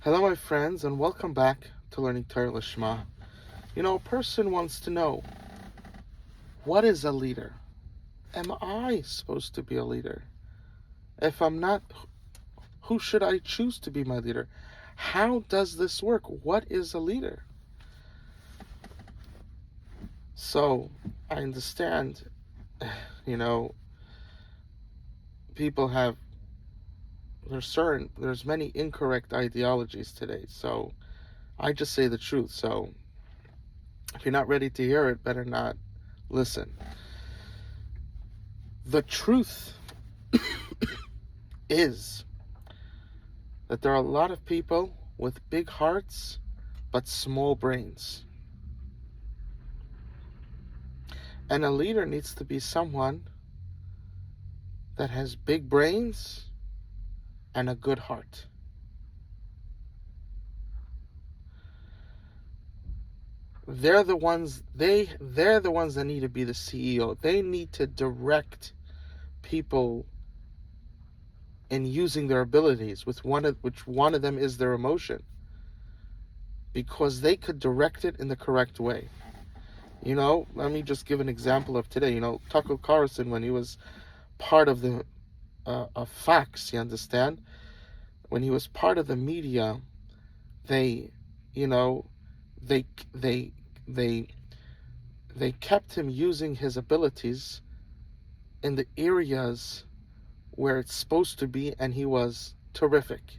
Hello, my friends, and welcome back to Learning Torah Lishma. A person wants to know, what is a leader? Am I supposed to be a leader? If I'm not, who should I choose to be my leader? How does this work? What is a leader? So, I understand, you know, people have, there's many incorrect ideologies today. So, I just say the truth. So, if you're not ready to hear it, better not listen. The truth is that there are a lot of people with big hearts but small brains. And a leader needs to be someone that has big brains and a good heart. They're the ones that need to be the CEO. They need to direct people in using their abilities, which one of them is their emotion. Because they could direct it in the correct way. Let me just give an example of today. Tucker Carlson, when he was part of the of Fox, you understand? When he was part of the media, they, you know, they they they they kept him using his abilities in the areas where it's supposed to be, and he was terrific.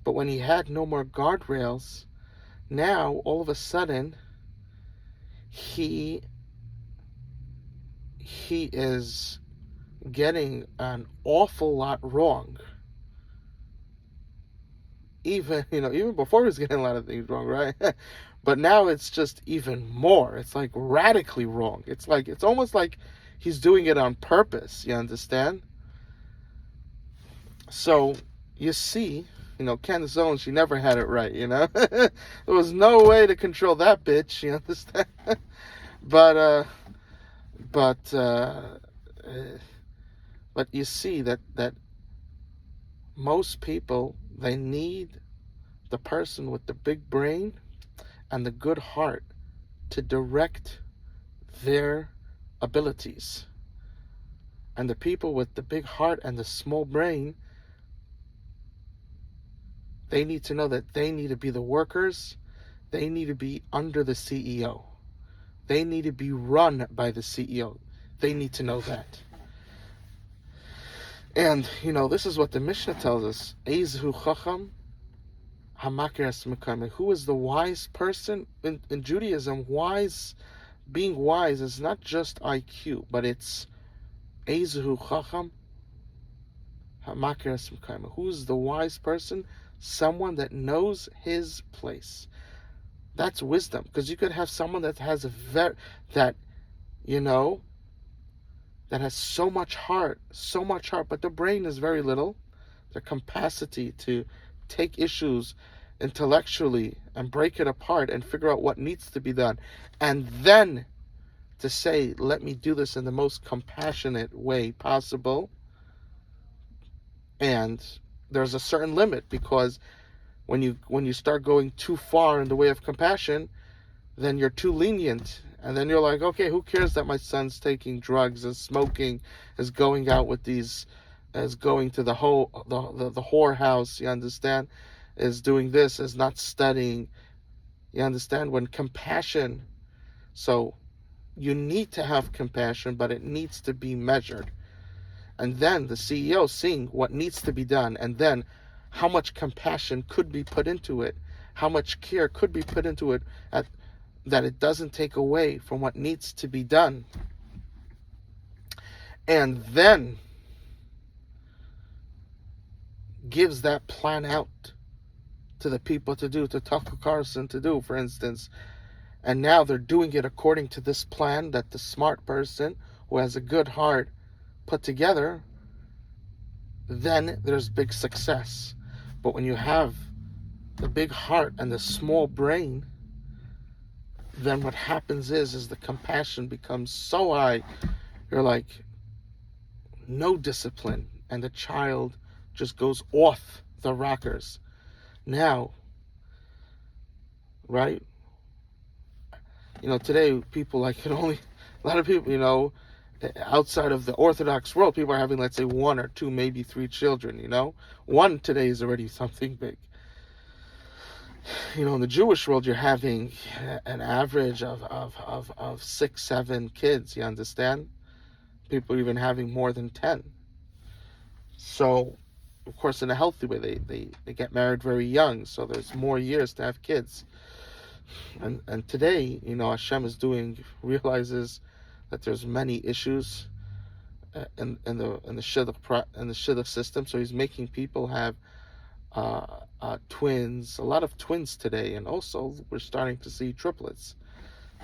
But when he had no more guardrails, now all of a sudden he is getting an awful lot wrong. Even before he was getting a lot of things wrong, right? But now it's just even more. It's like radically wrong. It's almost like he's doing it on purpose. You understand? So you see, Candace Owens, she never had it right. There was no way to control that bitch. You understand? but uh, but uh, but you see that most people, they need the person with the big brain and the good heart to direct their abilities. And the people with the big heart and the small brain, they need to know that they need to be the workers. They need to be under the CEO. They need to be run by the CEO. They need to know that. And, this is what the Mishnah tells us. Eizhu chacham hamakir es. Who is the wise person? In Judaism, being wise is not just IQ, but it's Eizhu chacham hamakir es. Who's the wise person? Someone that knows his place. That's wisdom, because you could have someone that has that has so much heart, but the brain is very little. The capacity to take issues intellectually and break it apart and figure out what needs to be done, and then to say, let me do this in the most compassionate way possible. And there's a certain limit, because when you start going too far in the way of compassion, then you're too lenient, and then you're like, okay, who cares that my son's taking drugs and smoking, is going out with these, is going to the whorehouse, you understand, is doing this, is not studying, you understand? When compassion, so you need to have compassion, but it needs to be measured. And then the CEO seeing what needs to be done, and then how much compassion could be put into it, how much care could be put into it, that it doesn't take away from what needs to be done. And then gives that plan out to the people to do, to Tucker Carlson to do, for instance. And now they're doing it according to this plan that the smart person who has a good heart put together. Then there's big success. But when you have the big heart and the small brain, then what happens is the compassion becomes so high, you're like, no discipline, and the child just goes off the rockers. Now, right? Today people can only, a lot of people, outside of the Orthodox world, people are having, let's say, one or two, maybe three children. One today is already something big. In the Jewish world, you're having an average of 6, 7 kids. You understand? People are even having more than 10. So, of course, in a healthy way, they get married very young, so there's more years to have kids. And today, Hashem realizes that there's many issues in the shidduch system. So he's making people have twins, a lot of twins today, and also we're starting to see triplets.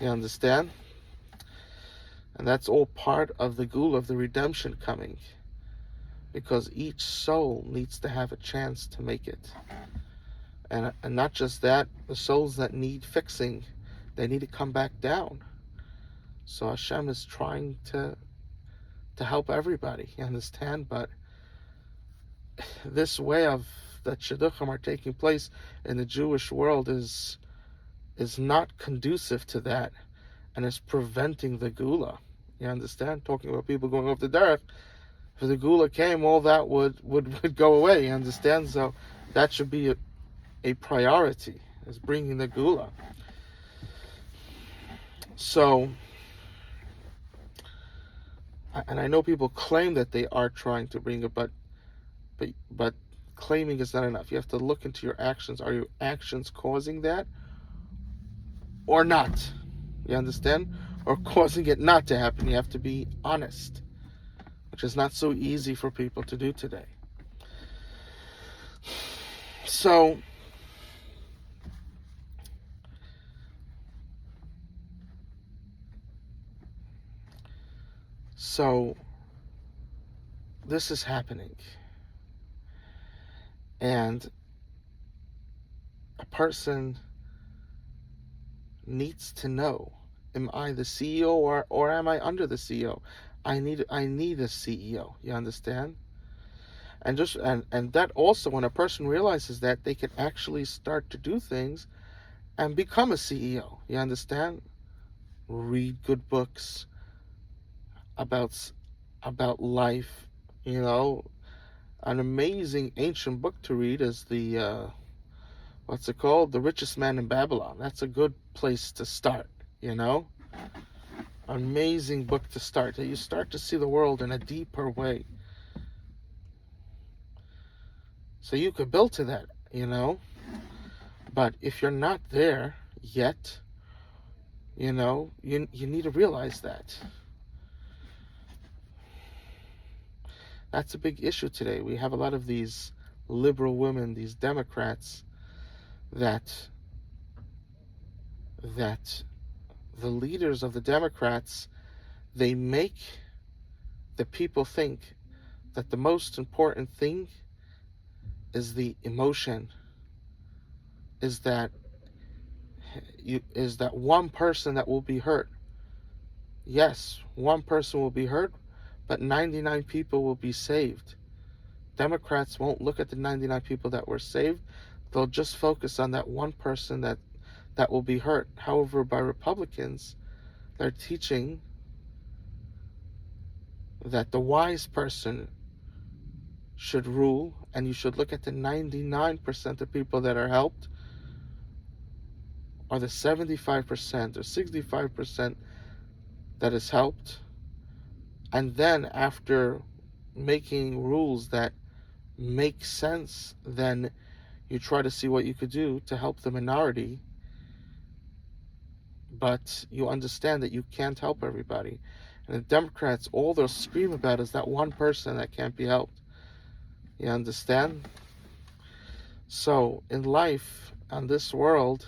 You understand? And that's all part of the Gula, of the redemption coming, because each soul needs to have a chance to make it. And not just that, the souls that need fixing, they need to come back down. So Hashem is trying to help everybody, you understand? But this way of that shidduchim are taking place in the Jewish world is not conducive to that, and is preventing the Gula. You understand? Talking about people going off the derech, if the Gula came, all that would go away. You understand? So that should be a priority, is bringing the Gula. So, and I know people claim that they are trying to bring it, but claiming is not enough. You have to look into your actions. Are your actions causing that or not? You understand? Or causing it not to happen. You have to be honest, which is not so easy for people to do today. So, this is happening. And a person needs to know, am I the CEO or am I under the CEO? I need a CEO, you understand? And that also, when a person realizes that, they can actually start to do things and become a CEO, you understand? Read good books about life. An amazing ancient book to read is the what's it called? The Richest Man in Babylon. That's a good place to start, Amazing book to start. You start to see the world in a deeper way. So you could build to that, But if you're not there yet, you need to realize that. That's a big issue today. We have a lot of these liberal women, these Democrats, that the leaders of the Democrats, they make the people think that the most important thing is the emotion, is that one person that will be hurt. Yes, one person will be hurt, but 99 people will be saved. Democrats won't look at the 99 people that were saved. They'll just focus on that one person that will be hurt. However, by Republicans, they're teaching that the wise person should rule, and you should look at the 99% of people that are helped, or the 75% or 65% that is helped. And then after making rules that make sense, then you try to see what you could do to help the minority. But you understand that you can't help everybody. And the Democrats, all they'll scream about is that one person that can't be helped. You understand? So in life, on this world,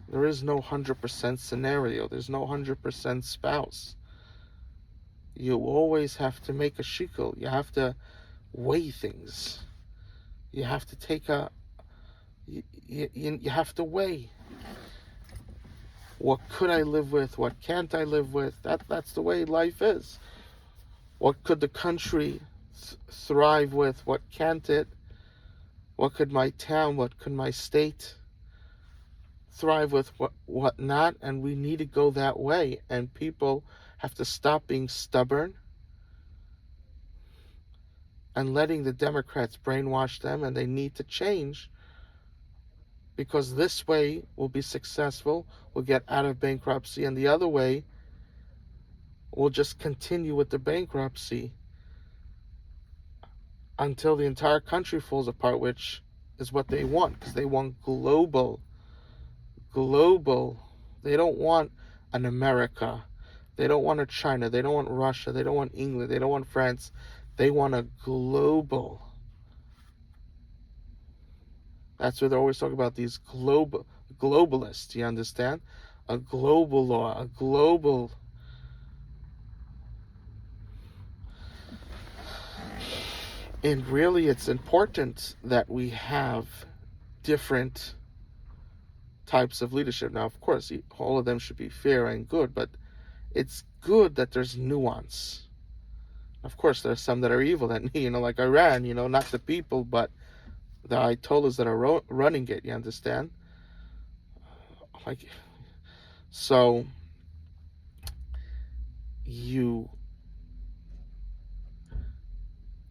there is no 100% scenario. There's no 100% spouse. You always have to make a shikul. You have to weigh things. You have to take you have to weigh. What could I live with? What can't I live with? That's the way life is. What could the country thrive with? What can't it? What could my town, what could my state thrive with, what not? And we need to go that way. And people have to stop being stubborn and letting the Democrats brainwash them, and they need to change, because this way we'll be successful, we'll get out of bankruptcy, and the other way we'll just continue with the bankruptcy until the entire country falls apart, which is what they want, because they want global. They don't want an America. They don't want a China. They don't want Russia. They don't want England. They don't want France. They want a global. That's what they're always talking about, these globalists, you understand? A global law, a global. And really, it's important that we have different types of leadership. Now, of course, all of them should be fair and good, but it's good that there's nuance. Of course, there's some that are evil, that, like Iran, not the people, but the Ayatollahs that are running it, you understand? So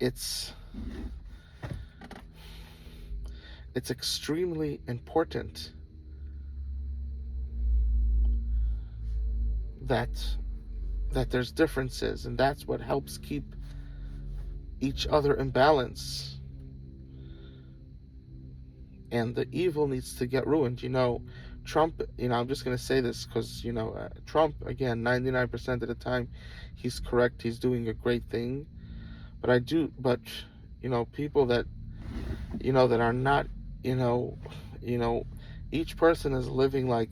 it's extremely important that there's differences, and that's what helps keep each other in balance. And the evil needs to get ruined. Trump, I'm just going to say this because, Trump, again, 99% of the time, he's correct. He's doing a great thing. But people that, that are not, each person is living like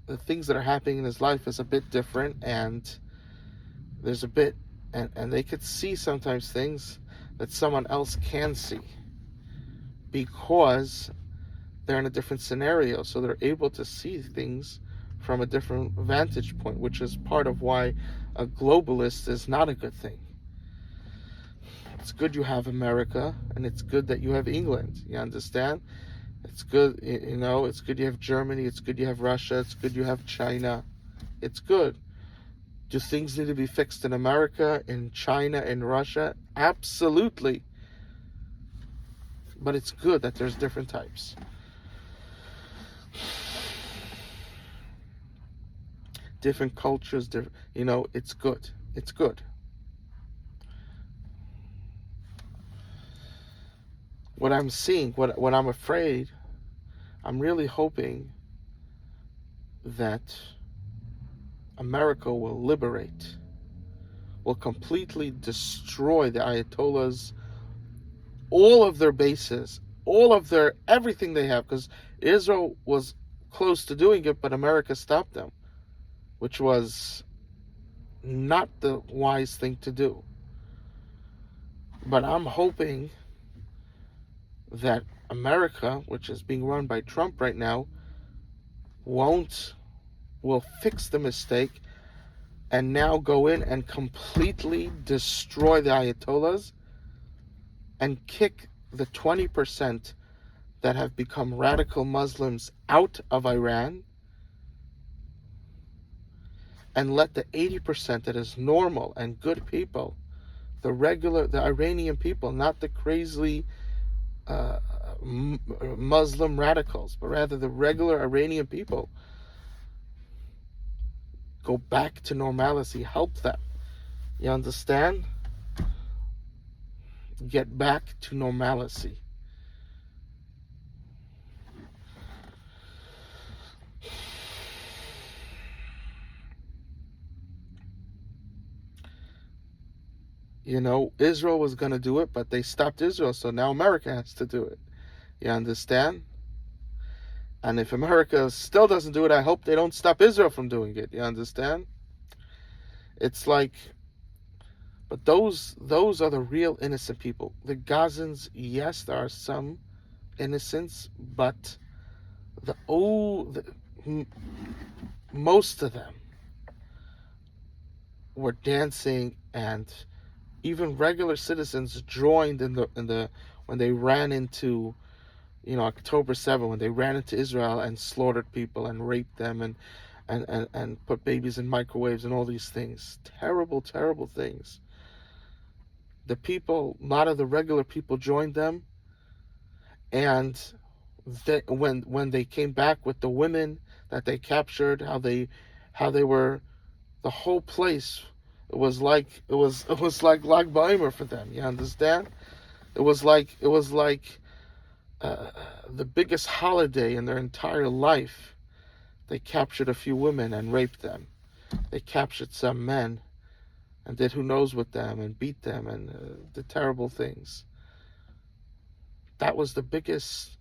the things that are happening in his life is a bit different, and there's a bit, and they could see sometimes things that someone else can see because they're in a different scenario, so they're able to see things from a different vantage point, which is part of why a globalist is not a good thing. It's good you have America, and it's good that you have England, you understand? It's good, it's good you have Germany, it's good you have Russia, it's good you have China. It's good. Do things need to be fixed in America, in China, in Russia? Absolutely. But it's good that there's different types. Different cultures, it's good. It's good. What I'm seeing, what I'm afraid, I'm really hoping that America will liberate, will completely destroy the Ayatollahs, all of their bases, everything they have, because Israel was close to doing it, but America stopped them, which was not the wise thing to do. But I'm hoping that America, which is being run by Trump right now, will fix the mistake and now go in and completely destroy the Ayatollahs and kick the 20% that have become radical Muslims out of Iran, and let the 80% that is normal and good people, the Iranian people, not the crazy Muslim radicals, but rather the regular Iranian people, go back to normalcy, help them. You understand? Get back to normalcy. Israel was going to do it, but they stopped Israel, so now America has to do it. You understand? And if America still doesn't do it, I hope they don't stop Israel from doing it. You understand? It's like, but those are the real innocent people. The Gazans, yes, there are some innocents, but most of them were dancing, and even regular citizens joined in the when they ran into, October 7th, when they ran into Israel and slaughtered people and raped them and put babies in microwaves and all these things. Terrible, terrible things. The people, a lot of the regular people joined them, and when they came back with the women that they captured, how they were, the whole place, it was like Lag BaOmer for them. You understand? It was like the biggest holiday in their entire life. They captured a few women and raped them. They captured some men and did who knows with them and beat them and did terrible things. That was the biggest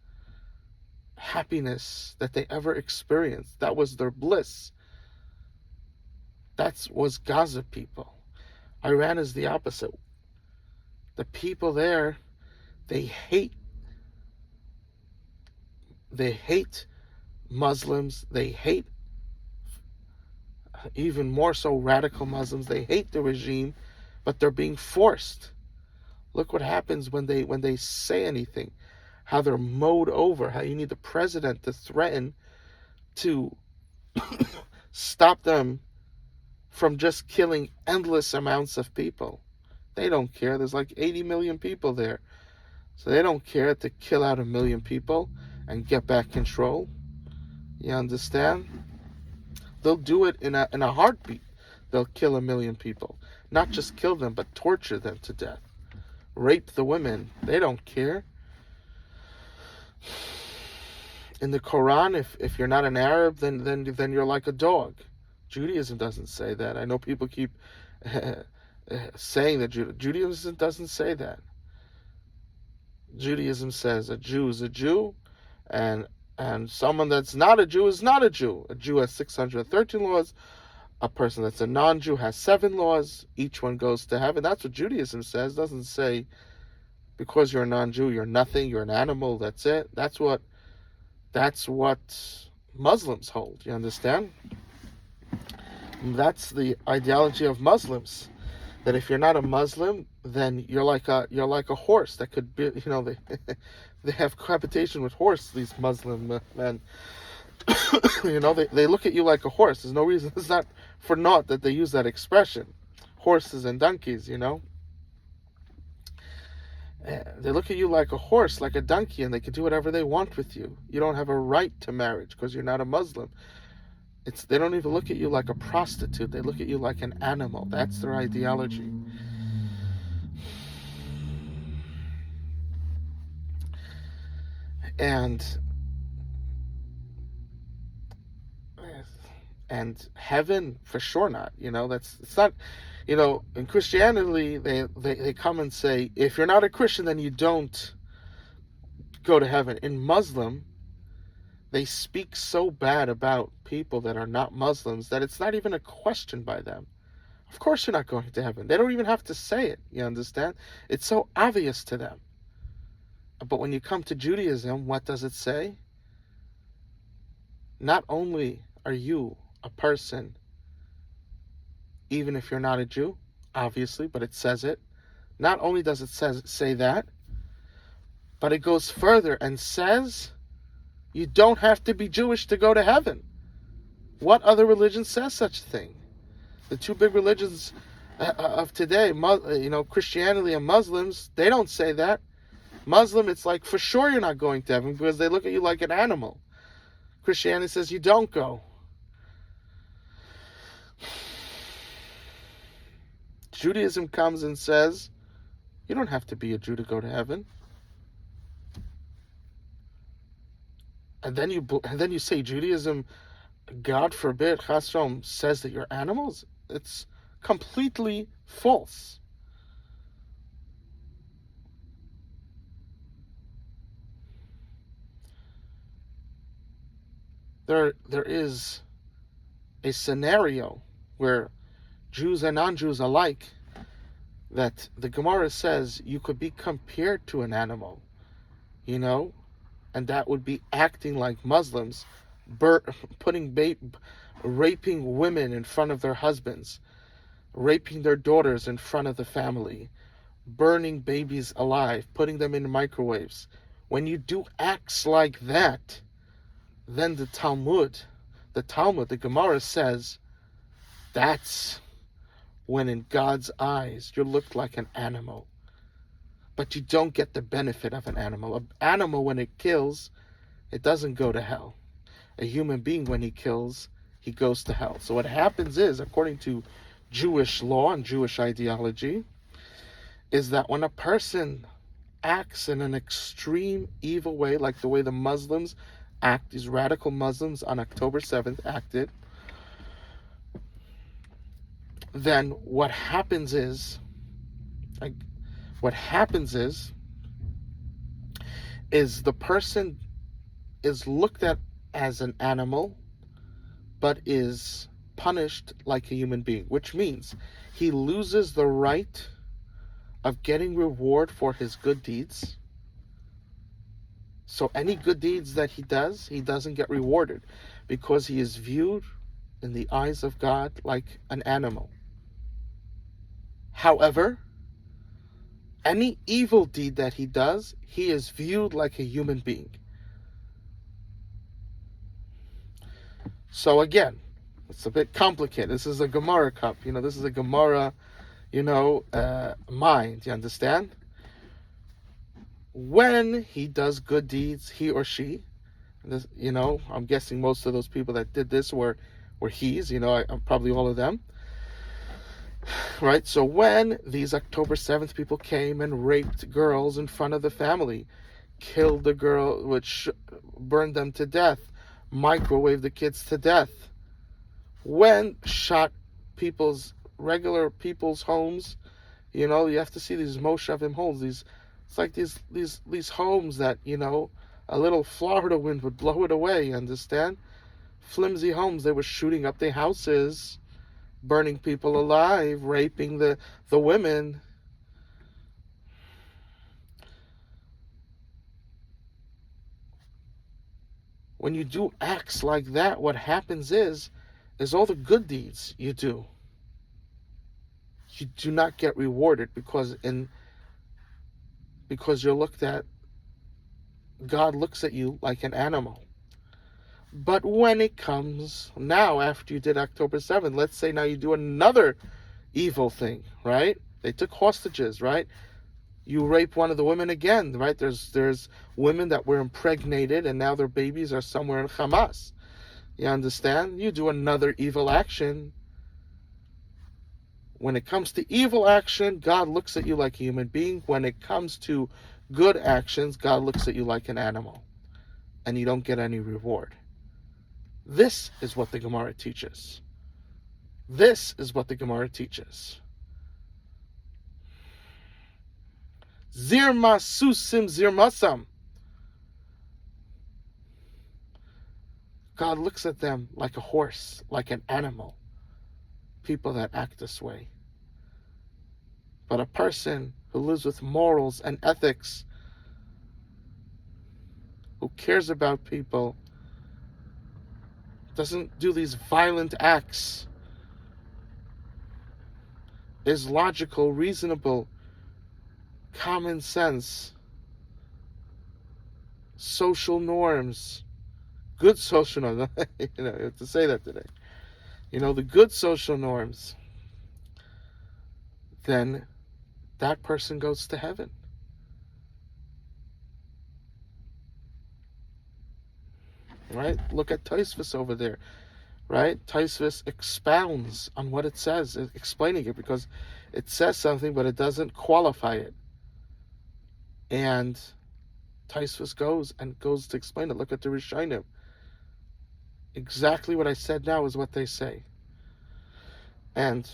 happiness that they ever experienced. That was their bliss. That was Gaza people. Iran is the opposite. The people there, they hate Muslims. They hate, even more so, radical Muslims. They hate the regime, but they're being forced. Look what happens when they say anything, how they're mowed over, how you need the president to threaten to stop them from just killing endless amounts of people. They don't care. There's like 80 million people there. So they don't care to kill out 1 million people and get back control. You understand? They'll do it in a heartbeat. They'll kill 1 million people. Not just kill them, but torture them to death. Rape the women. They don't care. In the Quran, if you're not an Arab, then you're like a dog. Judaism doesn't say that. I know people keep saying that Judaism doesn't say that. Judaism says a Jew is a Jew, and someone that's not a Jew is not a Jew. A Jew has 613 laws. A person that's a non-Jew has 7 laws. Each one goes to heaven. That's what Judaism says. It doesn't say because you're a non-Jew, you're nothing, you're an animal, that's it. That's what Muslims hold. You understand? That's the ideology of Muslims. That if you're not a Muslim, then you're like a horse that could be, they have cohabitation with horse, these Muslim men. They look at you like a horse. There's no reason. It's not for naught that they use that expression. Horses and donkeys, They look at you like a horse, like a donkey, and they can do whatever they want with you. You don't have a right to marriage because you're not a Muslim. They don't even look at you like a prostitute. They look at you like an animal. That's their ideology. And heaven, for sure not. It's not. In Christianity, they come and say, if you're not a Christian, then you don't go to heaven. In Muslim, they speak so bad about people that are not Muslims that it's not even a question by them. Of course you're not going to heaven. They don't even have to say it, you understand? It's so obvious to them. But when you come to Judaism, what does it say? Not only are you a person, even if you're not a Jew, obviously, but it says it. Not only does it say that, but it goes further and says you don't have to be Jewish to go to heaven. What other religion says such a thing? The two big religions of today, Christianity and Muslims, they don't say that. Muslim, it's like for sure you're not going to heaven because they look at you like an animal. Christianity says you don't go. Judaism comes and says you don't have to be a Jew to go to heaven. And then you say Judaism, God forbid, Chas V'Shalom, says that you're animals. It's completely false. There is a scenario where Jews and non-Jews alike, that the Gemara says you could be compared to an animal, and that would be acting like Muslims, raping women in front of their husbands, raping their daughters in front of the family, burning babies alive, putting them in microwaves. When you do acts like that, then the Talmud, the Gemara says, that's when in God's eyes you look like an animal. But you don't get the benefit of an animal. An animal, when it kills, it doesn't go to hell. A human being, when he kills, he goes to hell. So what happens is, according to Jewish law and Jewish ideology, is that when a person acts in an extreme evil way, like the way the Muslims act, these radical Muslims on October 7th acted, then what happens is the person is looked at as an animal, but is punished like a human being, which means he loses the right of getting reward for his good deeds. So any good deeds that he does, he doesn't get rewarded, because he is viewed in the eyes of God like an animal. However, any evil deed that he does, he is viewed like a human being. So again, it's a bit complicated. This is a Gemara cup. This is a Gemara, mind. You understand? When he does good deeds, he or she, this, I'm guessing most of those people that did this were he's, probably all of them. Right? So when these October 7th people came and raped girls in front of the family, killed the girl, which burned them to death, microwaved the kids to death, when shot regular people's homes, you have to see these Moshavim homes, it's like these homes that, a little Florida wind would blow it away, you understand? Flimsy homes, they were shooting up their houses, burning people alive, raping the women. When you do acts like that, what happens is all the good deeds you do, you do not get rewarded, because you're looked at, God looks at you like an animal. But when it comes now, after you did October 7th, let's say now you do another evil thing, right? They took hostages, right? You rape one of the women again, right? There's women that were impregnated and now their babies are somewhere in Hamas. You understand? You do another evil action. When it comes to evil action, God looks at you like a human being. When it comes to good actions, God looks at you like an animal. And you don't get any reward. This is what the Gemara teaches. This is what the Gemara teaches. Zirma susim zirmasam. God looks at them like a horse, like an animal. People that act this way. But a person who lives with morals and ethics, who cares about people, doesn't do these violent acts, is logical, reasonable, common sense, social norms, good social norms. You have to say that today. The good social norms, then that person goes to heaven. Right? Look at Tosfos over there. Right? Tosfos expounds on what it says, explaining it, because it says something, but it doesn't qualify it. And Tosfos goes to explain it. Look at the Rishonim. Exactly what I said now is what they say. And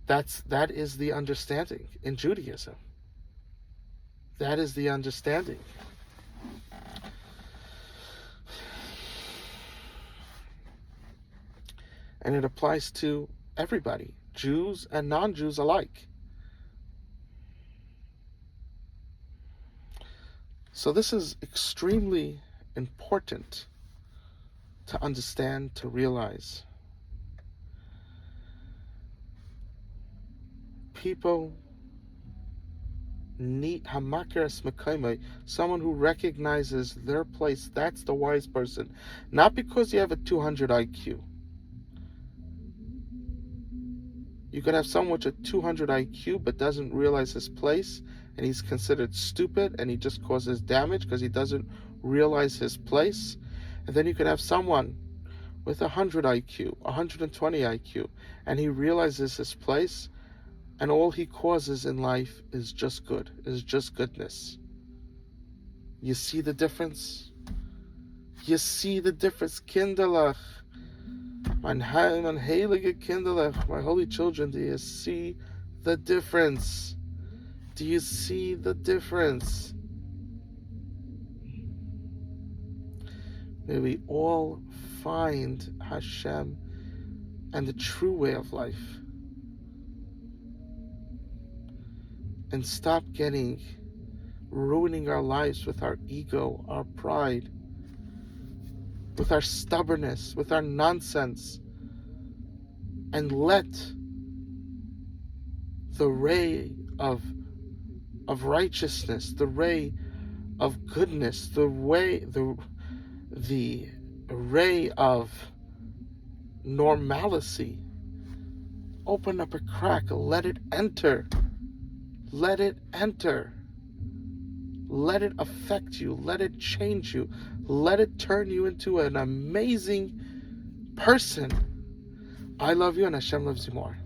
that is the understanding in Judaism. That is the understanding. And it applies to everybody, Jews and non-Jews alike. So this is extremely important to understand, to realize. People need hamakeres mekaimai, someone who recognizes their place. That's the wise person. Not because you have a 200 IQ. You could have someone with a 200 IQ but doesn't realize his place, and he's considered stupid, and he just causes damage because he doesn't realize his place. And then you could have someone with 100 IQ, 120 IQ, and he realizes his place, and all he causes in life is just good, is just goodness. You see the difference? You see the difference, Kinderlach. Mein heilige Kinderlach, my holy children, do you see the difference? Do you see the difference? May we all find Hashem and the true way of life, and stop ruining our lives with our ego, our pride, with our stubbornness, with our nonsense, and let the ray of righteousness, the ray of goodness, the ray of normalcy open up a crack. Let it enter. Let it enter. Let it affect you. Let it change you. Let it turn you into an amazing person. I love you, and Hashem loves you more.